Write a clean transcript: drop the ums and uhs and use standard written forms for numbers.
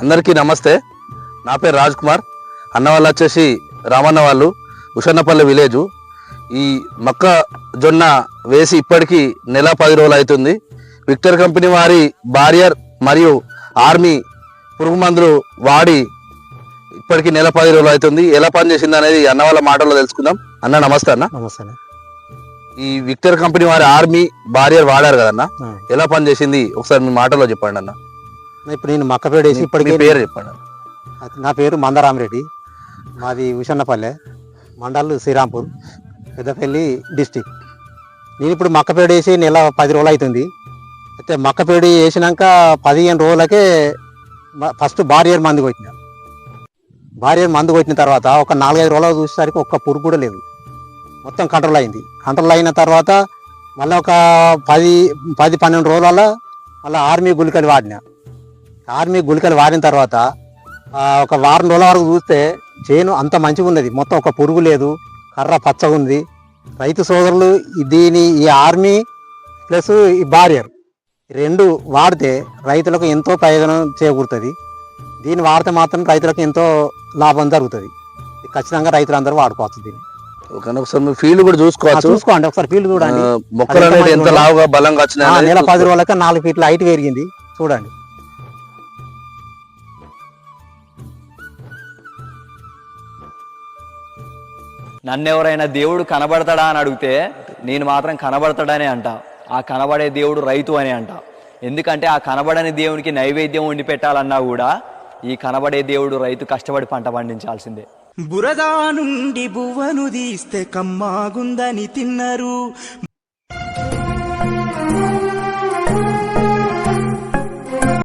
అందరికీ నమస్తే. నా పేరు రాజ్ కుమార్. అన్న వాళ్ళు వచ్చేసి రామన్న వాళ్ళు ఉషన్నపల్లి విలేజు. ఈ మొక్కజొన్న వేసి ఇప్పటికీ నెల 10 రోజులు అవుతుంది. విక్టర్ కంపెనీ వారి బారియర్ మరియు ఆర్మీ పురుగు మందులు వాడి ఇప్పటికీ నెల 10 రోజులు అవుతుంది. ఎలా పనిచేసింది అనేది అన్న వాళ్ళ మాటల్లో తెలుసుకుందాం. అన్న నమస్తే. అన్న నమస్తే. ఈ విక్టర్ కంపెనీ వారి ఆర్మీ బారియర్ వాడారు కదన్న, ఎలా పనిచేసింది ఒకసారి మీ మాటలో చెప్పండి అన్న. ఇప్పుడు నేను మక్కపేడ వేసి ఇప్పటికే పేరు చెప్పండి. నా పేరు మందరామిరెడ్డి, మాది ఉషన్నపల్లె, మండల్ శ్రీరాంపూర్, పెద్దపల్లి డిస్టిక్. నేను ఇప్పుడు మక్కపేడ వేసి నెల 10 రోజులు అవుతుంది. అయితే మక్కపేడ వేసినాక 15 రోజులకే ఫస్ట్ బారియర్ మందు కొట్టిన. బారియర్ మందు కొట్టిన తర్వాత ఒక 4-5 రోజులు చూసేసరికి ఒక్క పురుగు కూడా లేదు, మొత్తం కంట్రోల్ అయింది. కంట్రోల్ అయిన తర్వాత మళ్ళీ ఒక 10-12 రోజులలో మళ్ళీ ఆర్మీ గుళికలు వాడిన. ఆర్మీ గుళికలు వాడిన తర్వాత ఒక వారం రోజుల వరకు చూస్తే చేను అంత మంచిగా ఉన్నది, మొత్తం ఒక పురుగు లేదు, కర్ర పచ్చగా ఉంది. రైతు సోదరులు ఈ ఆర్మీ ప్లస్ ఈ బారియర్ రెండు వాడితే రైతులకు ఎంతో ప్రయోజనం చేకూరుతుంది. దీన్ని వాడితే మాత్రం రైతులకు ఎంతో లాభం జరుగుతుంది. ఖచ్చితంగా రైతులందరూ వాడుకోవచ్చు దీన్ని. ఒకసారి మీ ఫీల్డ్ కూడా చూసుకోండి, ఒకసారి ఫీల్డ్ చూడండి. మొక్కలు అనేది ఎంత లావుగా బలంగా వచ్చినాయి. నెల 10 రోజులకే 4 ఫీట్ల హైట్ పెరిగింది, చూడండి. నన్నెవరైనా దేవుడు కనబడతాడా అని అడిగితే నేను మాత్రం కనబడతాడనే అంటా. ఆ కనబడే దేవుడు రైతు అని అంటా. ఎందుకంటే ఆ కనబడని దేవునికి నైవేద్యం వండి పెట్టాలన్నా కూడా ఈ కనబడే దేవుడు రైతు కష్టపడి పంట పండించాల్సిందే. బురదా నుండి బువ్వను తీస్తే కమ్మాగుందని తిన్నరు,